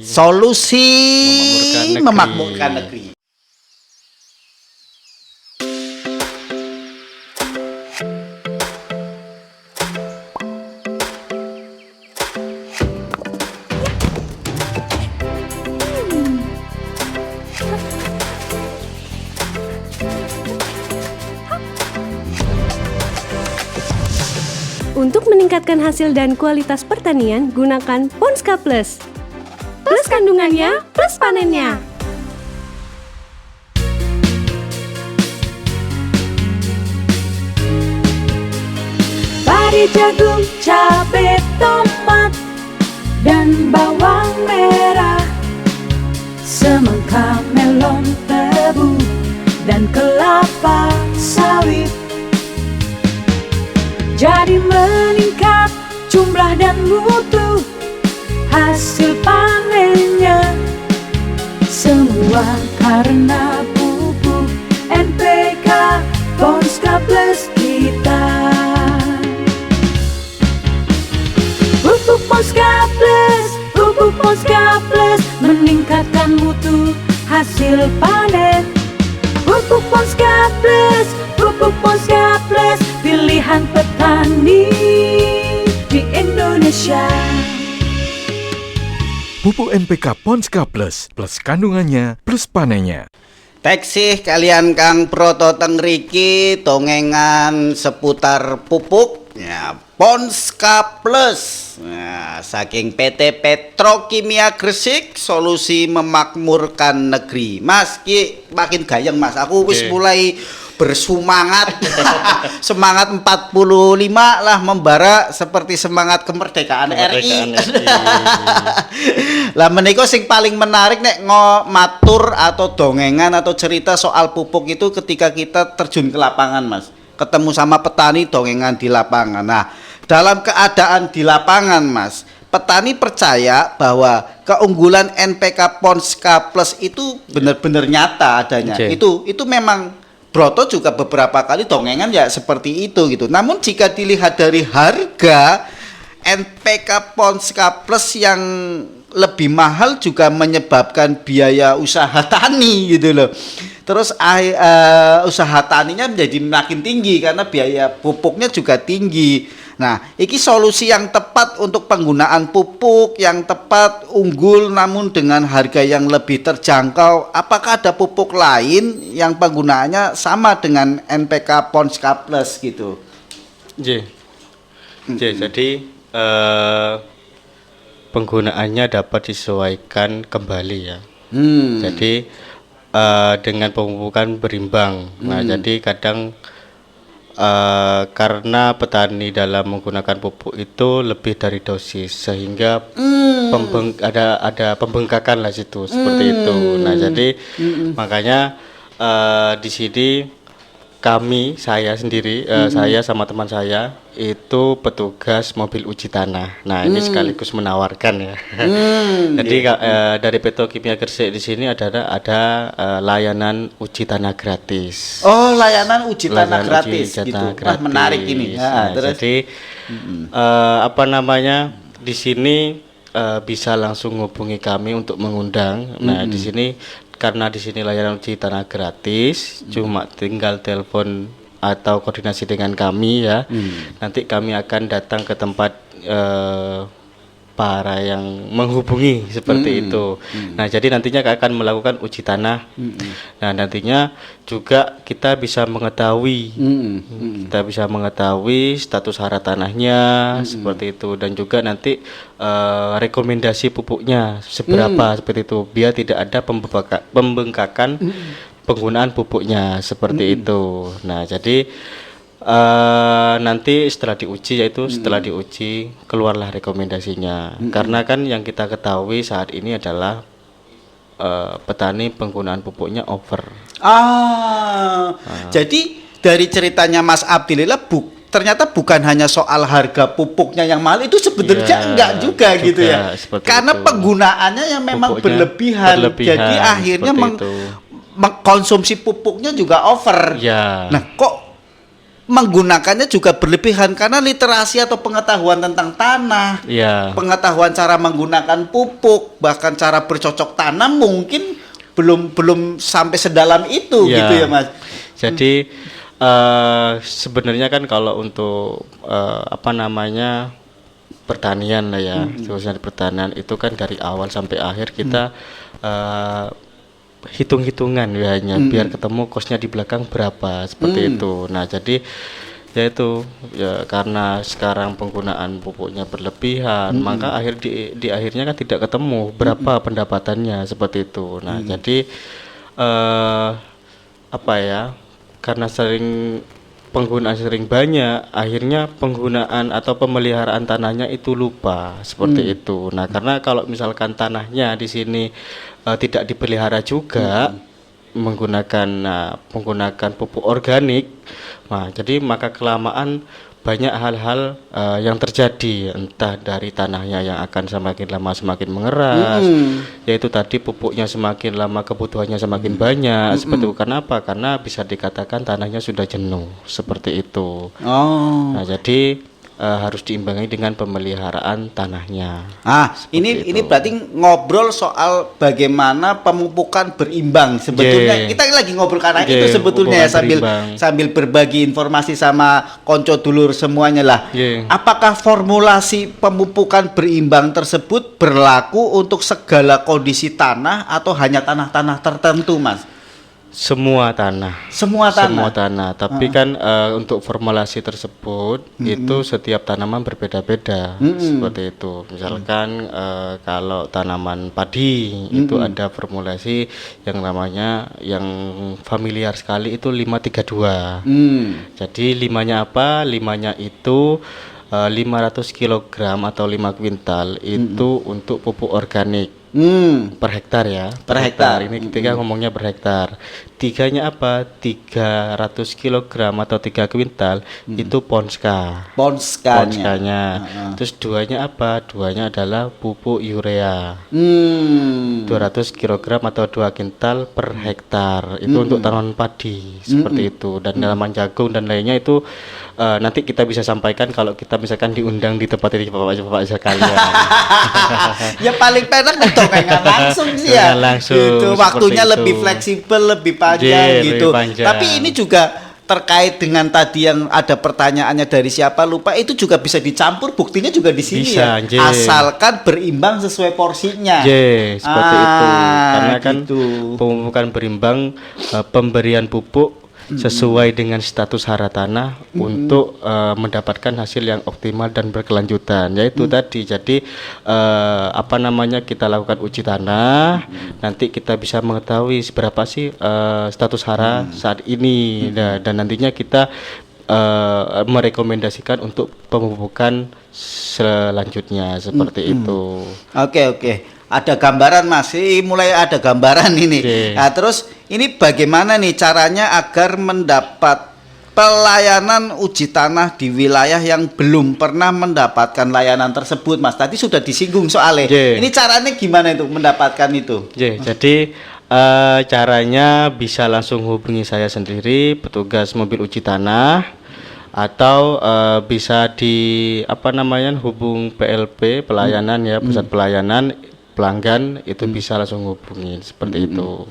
Solusi memakmurkan negeri. Untuk meningkatkan hasil dan kualitas pertanian, gunakan Ponska Plus. Plus kandungannya, plus panennya. Padi, jagung, cabai, tomat, dan bawang merah, semangka, melon, tebu, dan kelapa sawit. Jadi meningkat jumlah dan mutu hasil panennya. Semua karena pupuk NPK Ponska Plus kita. Pupuk Ponska Plus meningkatkan mutu hasil panen. Pupuk Ponska Plus, pilihan petani di Indonesia. Pupuk NPK Ponska Plus, plus kandungannya, plus panennya. Teksih kalian Kang Proto tengriki dongengan seputar pupuk ya, Ponska Plus. Nah, saking PT Petrokimia Gresik, solusi memakmurkan negeri. Mas, ki makin gayeng Mas. Aku wis mulai bersemangat. Semangat 45 lah membara seperti semangat kemerdekaan RI. Lah menika sing paling menarik nek matur atau dongengan atau cerita soal pupuk itu ketika kita terjun ke lapangan Mas. Ketemu sama petani, dongengan di lapangan. Nah, dalam keadaan di lapangan Mas, petani percaya bahwa keunggulan NPK Ponska Plus itu benar-benar nyata adanya. Itu memang Broto juga beberapa kali dongengan ya seperti itu gitu. Namun jika dilihat dari harga NPK Ponska Plus yang lebih mahal juga menyebabkan biaya usaha tani gitu loh. Terus usaha taninya menjadi makin tinggi karena biaya pupuknya juga tinggi. Nah, ini solusi yang tepat untuk penggunaan pupuk yang tepat, unggul namun dengan harga yang lebih terjangkau. Apakah ada pupuk lain yang penggunaannya sama dengan NPK Ponska Plus gitu? Jadi penggunaannya dapat disesuaikan kembali ya. Jadi dengan pemupukan berimbang. Nah, jadi kadang karena petani dalam menggunakan pupuk itu lebih dari dosis sehingga ada pembengkakan lah situ seperti itu. Nah, jadi makanya di sini saya sendiri, saya sama teman saya itu petugas mobil uji tanah. Nah, ini sekaligus menawarkan ya. Jadi dari Petrokimia Gresik di sini ada layanan uji tanah gratis. Oh, layanan uji tanah gratis uji gitu. tanah Wah, gratis. menarik ini. Nah, Terus jadi apa namanya? Di sini bisa langsung hubungi kami untuk mengundang. Nah, di sini karena di sini layanan uji tanah gratis, cuma tinggal telepon atau koordinasi dengan kami ya. Nanti kami akan datang ke tempat para yang menghubungi seperti itu. Nah, jadi nantinya akan melakukan uji tanah. Nah, nantinya juga kita bisa mengetahui status hara tanahnya seperti itu, dan juga nanti rekomendasi pupuknya seberapa seperti itu, biar tidak ada pembengkakan penggunaan pupuknya seperti itu. Nah, jadi nanti setelah diuji keluarlah rekomendasinya. Karena kan yang kita ketahui saat ini adalah petani penggunaan pupuknya over. Jadi dari ceritanya Mas Abdillah ternyata bukan hanya soal harga pupuknya yang mahal, itu sebetulnya enggak juga gitu ya. Karena itu penggunaannya yang memang berlebihan. Jadi akhirnya mengkonsumsi pupuknya juga over. Ya. Nah, kok menggunakannya juga berlebihan karena literasi atau pengetahuan tentang tanah, pengetahuan cara menggunakan pupuk, bahkan cara bercocok tanam mungkin belum sampai sedalam itu gitu ya, Mas. Jadi sebenarnya kan kalau untuk pertanian lah ya, khususnya di pertanian itu kan dari awal sampai akhir kita hitung-hitungan ya, hanya biar ketemu kosnya di belakang berapa seperti itu. Nah, jadi ya itu ya, karena sekarang penggunaan pupuknya berlebihan, maka di akhirnya kan tidak ketemu berapa pendapatannya seperti itu. Nah, jadi karena penggunaan sering banyak, akhirnya penggunaan atau pemeliharaan tanahnya itu lupa seperti itu. Nah, karena kalau misalkan tanahnya di sini tidak dipelihara juga menggunakan pupuk organik, maka kelamaan banyak hal-hal yang terjadi, entah dari tanahnya yang akan semakin lama semakin mengeras, yaitu tadi pupuknya semakin lama kebutuhannya semakin banyak seperti itu. Kenapa? Karena bisa dikatakan tanahnya sudah jenuh seperti itu. Nah, jadi harus diimbangi dengan pemeliharaan tanahnya. Ini berarti ngobrol soal bagaimana pemupukan berimbang sebetulnya. Kita lagi ngobrol karena itu sebetulnya ya, sambil berbagi informasi sama konco dulur semuanya lah. Apakah formulasi pemupukan berimbang tersebut berlaku untuk segala kondisi tanah atau hanya tanah-tanah tertentu, Mas? Semua tanah. Tapi kan untuk formulasi tersebut itu setiap tanaman berbeda-beda seperti itu. Misalkan kalau tanaman padi itu ada formulasi yang namanya yang familiar sekali itu 532. Jadi limanya apa? Limanya itu 500 kg atau 5 kuintal itu untuk pupuk organik. Per hektar ya. Per hektar. Ini ketika ngomongnya per hektar. Tiganya apa? 300 kg atau 3 kuintal itu Ponskanya. Terus duanya apa? Duanya adalah pupuk urea. 200 kg atau 2 kuintal per hektar. Itu untuk tanaman padi seperti itu. Dan tanaman jagung dan lainnya itu nanti kita bisa sampaikan kalau kita misalkan diundang di tempat ini bapak-bapak sekalian. Ya paling penak dongengan langsung sih ya. Dongengan langsung, Gitu, waktunya seperti lebih itu. fleksibel, lebih panjang Lebih gitu. panjang. Tapi ini juga terkait dengan tadi yang ada pertanyaannya dari siapa lupa, itu juga bisa dicampur, buktinya juga di sini Bisa, ya. J. Asalkan berimbang sesuai porsinya. Seperti itu. Karena kan gitu. pemupukan berimbang, pemberian pupuk sesuai dengan status hara tanah untuk mendapatkan hasil yang optimal dan berkelanjutan. Yaitu tadi, jadi kita lakukan uji tanah, nanti kita bisa mengetahui seberapa sih status hara saat ini, dan nantinya kita merekomendasikan untuk pemupukan selanjutnya seperti itu. Oke. Ada gambaran Mas, mulai ada gambaran ini. Oke. Nah, terus ini bagaimana nih caranya agar mendapat pelayanan uji tanah di wilayah yang belum pernah mendapatkan layanan tersebut, Mas? Tadi sudah disinggung soalnya. Oke. Ini caranya gimana itu mendapatkan itu? Jadi caranya bisa langsung hubungi saya sendiri, petugas mobil uji tanah, atau bisa hubung PLP pelayanan ya, pusat pelayanan pelanggan, itu bisa langsung hubungin seperti itu.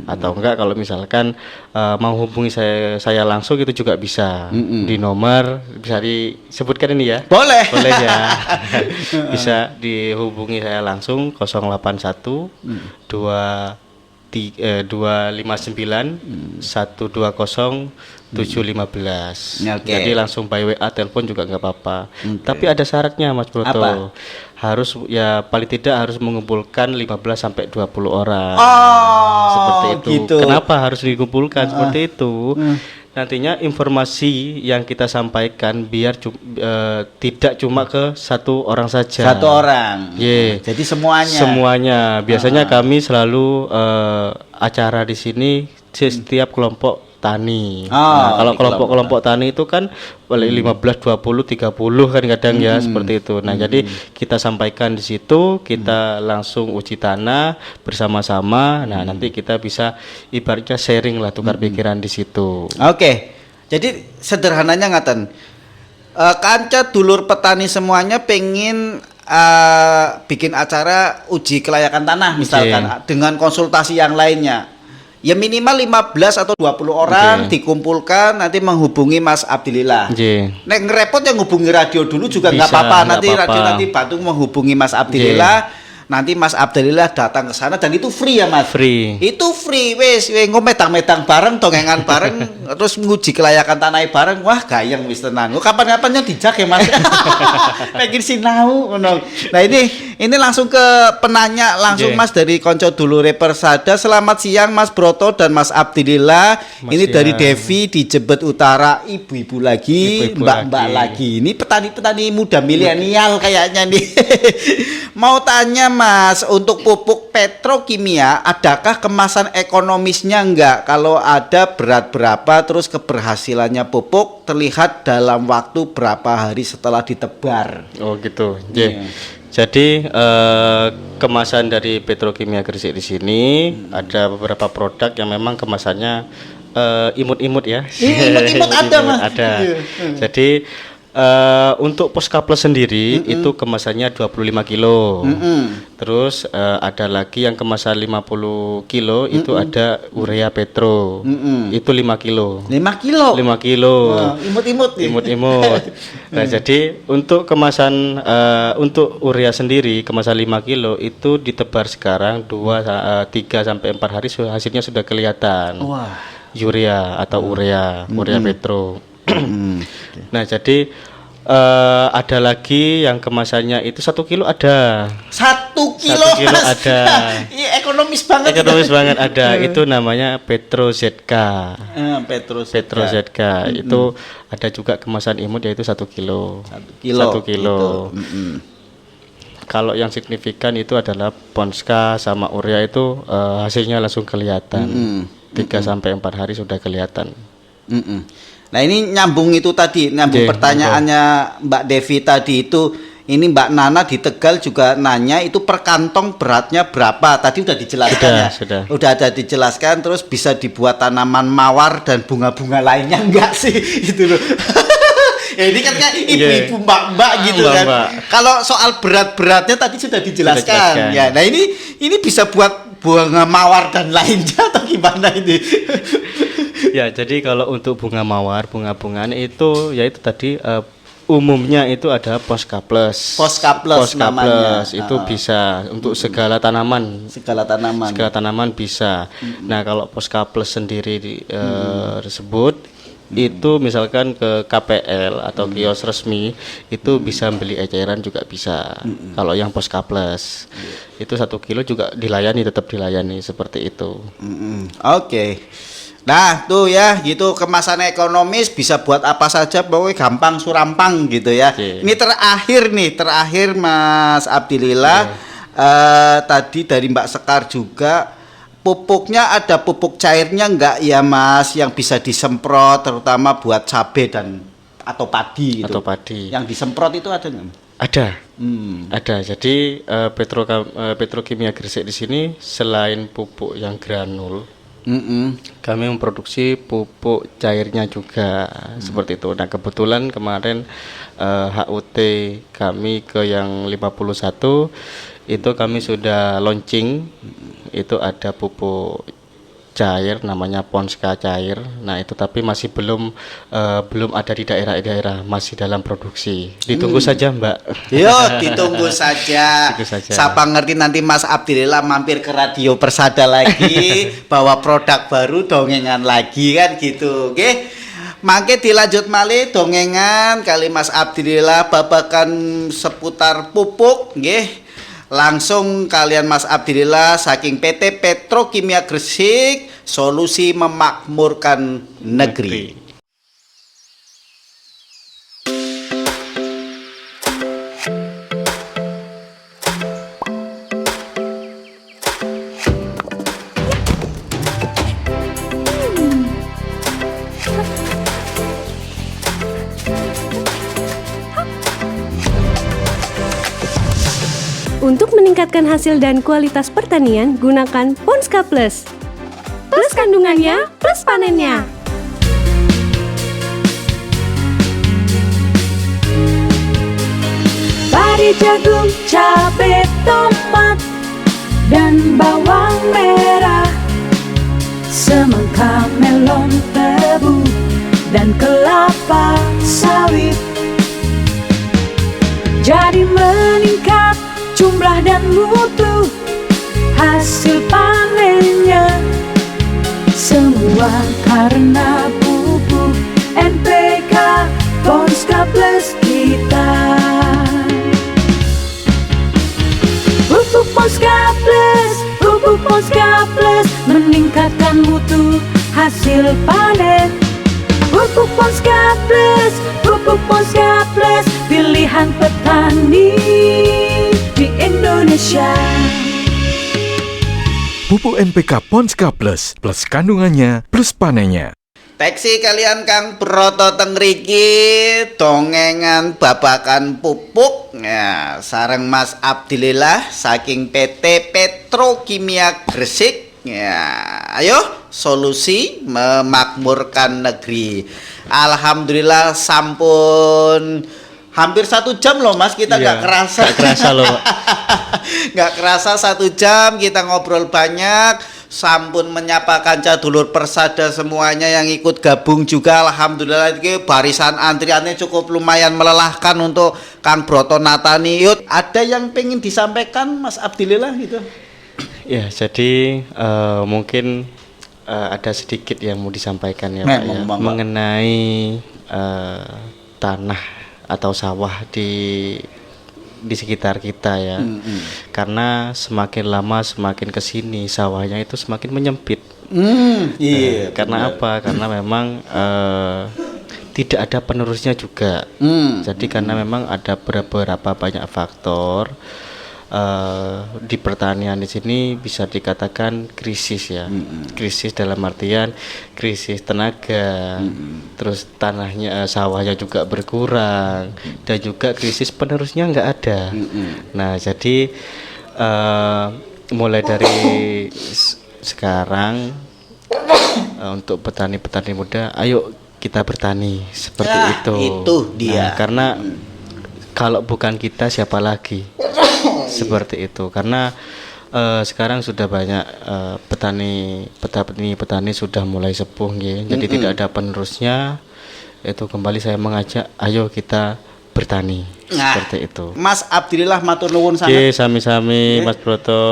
Atau enggak kalau misalkan mau hubungi saya langsung, itu juga bisa. Di nomor bisa disebutkan ini ya. Boleh ya. Bisa dihubungi saya langsung 081 259 120 715. Oke. Jadi langsung by WA, telepon juga nggak apa-apa. Tapi ada syaratnya Mas Broto. Apa? Harus paling tidak harus mengumpulkan 15 sampai 20 orang. Oh, Seperti itu. gitu. Kenapa harus dikumpulkan seperti itu? Nantinya informasi yang kita sampaikan biar tidak cuma ke satu orang saja. Satu orang. Jadi semuanya. Semuanya. Biasanya kami selalu acara di sini setiap kelompok tani. Kalau kelompok tani itu kan 15, 20, 30 kan kadang ya seperti itu. Nah, jadi kita sampaikan di situ, kita langsung uji tanah bersama-sama. Nah, nanti kita bisa ibaratnya sharing lah, tukar pikiran di situ. Oke. Jadi sederhananya ngaten. Kanca dulur petani semuanya pengen bikin acara uji kelayakan tanah misalkan dengan konsultasi yang lainnya. Ya minimal 15 atau 20 orang dikumpulkan, nanti menghubungi Mas Abdilillah. Nek ngerepot yang hubungi radio dulu juga nggak apa-apa. Nanti radio nanti bantu menghubungi Mas Abdilillah. Nanti Mas Abdilillah datang ke sana dan itu free ya Mas. Free. Itu free wis ngomedang-medang bareng, dongengan bareng, terus nguji kelayakan tanah bareng. Wah, gayeng wis tenang. Kapan-kapannya dijak ya Mas. Pengen sinau ngono. Nah, ini langsung ke penanya langsung Mas dari konco dulure Persada. Selamat siang Mas Broto dan Mas Abdilillah. Ini dari Devi di Jebet Utara, ibu-ibu lagi, mbak-mbak lagi. Ini petani-petani muda milenial kayaknya nih. Mau tanya Mas, untuk pupuk petrokimia adakah kemasan ekonomisnya enggak? Kalau ada berat berapa, terus keberhasilannya pupuk terlihat dalam waktu berapa hari setelah ditebar? Oh gitu. Jadi kemasan dari Petrokimia Gresik di sini ada beberapa produk yang memang kemasannya imut-imut ya. Imut-imut ada Mas. Ada. Jadi untuk Posca Plus sendiri itu kemasannya 25 kilo. Terus ada lagi yang kemasan 50 kilo itu ada urea petro. Itu 5 kilo. 5 kilo. 5 kilo. Imut-imut nih. Imut-imut. Nah, jadi untuk kemasan untuk urea sendiri kemasan 5 kilo itu ditebar sekarang 3 sampai 4 hari hasilnya sudah kelihatan. Wah. Urea atau urea petro. Nah, jadi ada lagi yang kemasannya itu 1 kilo ada. 1 kilo, 1 kilo Mas. ada. Iya, ekonomis banget. Ekonomis banget ada. Itu namanya Petro ZK. Petro ZK itu ada juga kemasan imut yaitu 1 kilo. 1 kilo. Kalau yang signifikan itu adalah Ponska sama urea itu hasilnya langsung kelihatan. 3 sampai 4 hari sudah kelihatan. Nah, ini nyambung itu tadi, pertanyaannya Mbak Devi tadi itu. Ini Mbak Nana di Tegal juga nanya itu per kantong beratnya berapa? Tadi udah dijelaskan ya. Udah ada dijelaskan, terus bisa dibuat tanaman mawar dan bunga-bunga lainnya enggak sih? Itu loh. Ini kan kayak ibu-ibu mbak-mbak gitu kan. Mbak-mbak. Kalau soal berat-beratnya tadi sudah dijelaskan. Ya, nah ini bisa buat bunga mawar dan lainnya atau gimana ini? Ya, jadi kalau untuk bunga mawar, bunga-bungaan itu yaitu tadi umumnya itu ada Posca Plus. Posca Plus namanya. Itu bisa untuk segala tanaman. Segala tanaman Bisa. Nah, kalau Posca Plus sendiri tersebut itu misalkan ke KPL atau kios resmi itu bisa beli eceran juga bisa. Kalau yang Posca Plus itu 1 kilo juga tetap dilayani seperti itu. Oke. Nah tuh ya gitu, kemasan ekonomis bisa buat apa saja, pokoknya gampang surampang gitu ya. Ini terakhir Mas Abdilillah, tadi dari Mbak Sekar juga, pupuknya ada pupuk cairnya enggak ya Mas, yang bisa disemprot terutama buat cabai atau padi itu. Atau padi. Yang disemprot itu ada nggak? Ada. Jadi Petrokimia Gresik di sini selain pupuk yang granul, kami memproduksi pupuk cairnya juga seperti itu. Nah, kebetulan kemarin HUT kami ke yang 51 itu kami sudah launching, itu ada pupuk cair namanya Ponska cair. Nah, itu tapi masih belum ada di daerah-daerah, masih dalam produksi. Ditunggu saja, Mbak. Yo, ditunggu saja. Siapa ngerti nanti Mas Abdilillah mampir ke Radio Persada lagi, bawa produk baru, dongengan lagi kan gitu. Oke. Mangke dilanjut malih dongengan kali Mas Abdilillah babakan seputar pupuk nggih. Langsung kalian Mas Abdilillah saking PT Petrokimia Gresik, solusi memakmurkan negeri. Untuk meningkatkan hasil dan kualitas pertanian, gunakan Ponska Plus. Plus kandungannya, plus panennya. Padi, jagung, cabai, tomat, dan bawang merah, semangka, melon, tebu, dan kelapa sawit. Jadi meningkat jumlah dan mutu hasil panennya, semua karena pupuk NPK Ponska Plus kita. Pupuk Ponska Plus meningkatkan mutu hasil panen. Pupuk Ponska Plus pilihan petani di Indonesia. Pupuk NPK Ponska Plus, plus kandungannya, plus panennya. Teksi kalian Kang Broto tengriki dongengan babakan pupuk ya, sareng Mas Abdilillah saking PT Petrokimia Gresik ya. Ayo solusi memakmurkan negeri. Alhamdulillah sampun hampir 1 jam loh Mas, kita nggak kerasa. Nggak kerasa loh. Nggak kerasa 1 jam kita ngobrol banyak. Sampun menyapa kanca dulur Persada semuanya yang ikut gabung juga. Alhamdulillah ini barisan antriannya cukup lumayan melelahkan untuk Kang Broto Natani. Yud, ada yang pengen disampaikan Mas Abdilillah gitu? Ya, jadi mungkin ada sedikit yang mau disampaikan ya, Pak, ya, mengenai tanah atau sawah di sekitar kita ya. Karena semakin lama semakin kesini sawahnya itu semakin menyempit. Karena apa? Karena memang tidak ada penerusnya juga. Jadi karena memang ada beberapa banyak faktor di pertanian di sini bisa dikatakan krisis ya. Krisis dalam artian krisis tenaga, terus tanahnya sawahnya juga berkurang, dan juga krisis penerusnya nggak ada. Nah, jadi mulai dari sekarang untuk petani-petani muda, ayo kita bertani seperti Nah, itu. itu dia. Nah, karena kalau bukan kita siapa lagi? Seperti itu. Karena sekarang sudah banyak petani sudah mulai sepuh nggih. Jadi tidak ada penerusnya. Itu kembali saya mengajak ayo kita bertani. Nah, seperti itu. Mas Abdillah matur nuwun sangat. Oke, sami-sami Mas Broto.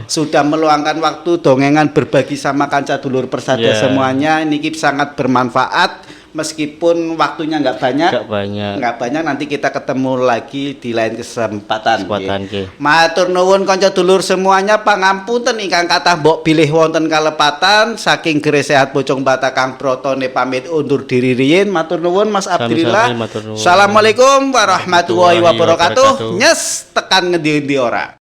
Sudah meluangkan waktu dongengan berbagi sama kanca dulur persada Yeah. semuanya. Ini sangat bermanfaat meskipun waktunya nggak banyak. Nanti kita ketemu lagi di lain kesempatan. Nggih. Matur nuwun kanca dulur semuanya, pangampunten ingkang kathah mbok bilih wonten kalepatan saking Gere Sehat Bojong Bata Kang Brotone pamit undur diri riyin. Matur nuwun Mas Abdillah. Sami-sami, matur nuwun. Assalamualaikum warahmatullahi wabarakatuh. Wabarakatuh. Nyes tekan ngendi-endi ora.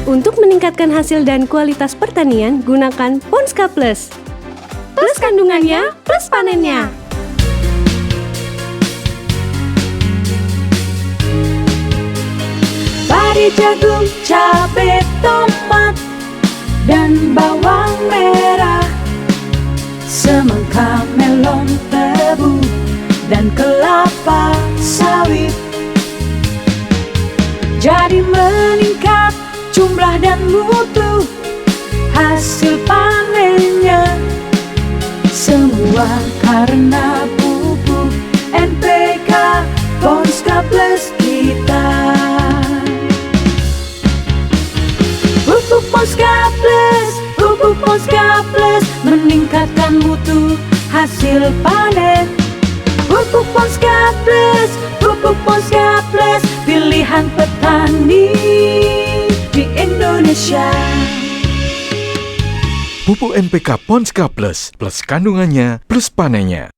Untuk meningkatkan hasil dan kualitas pertanian, gunakan Ponska Plus. Plus kandungannya, plus panennya. Padi, jagung, cabai, tomat, dan bawang merah, semangka, melon, tebu, dan kelapa sawit. Jadi meningkat jumlah dan mutu hasil panennya, semua karena pupuk NPK Ponska Plus kita. Pupuk Ponska Plus meningkatkan mutu hasil panen. Pupuk Ponska Plus, pilihan petani di Indonesia. Pupuk NPK Ponska Plus, plus kandungannya, plus panennya.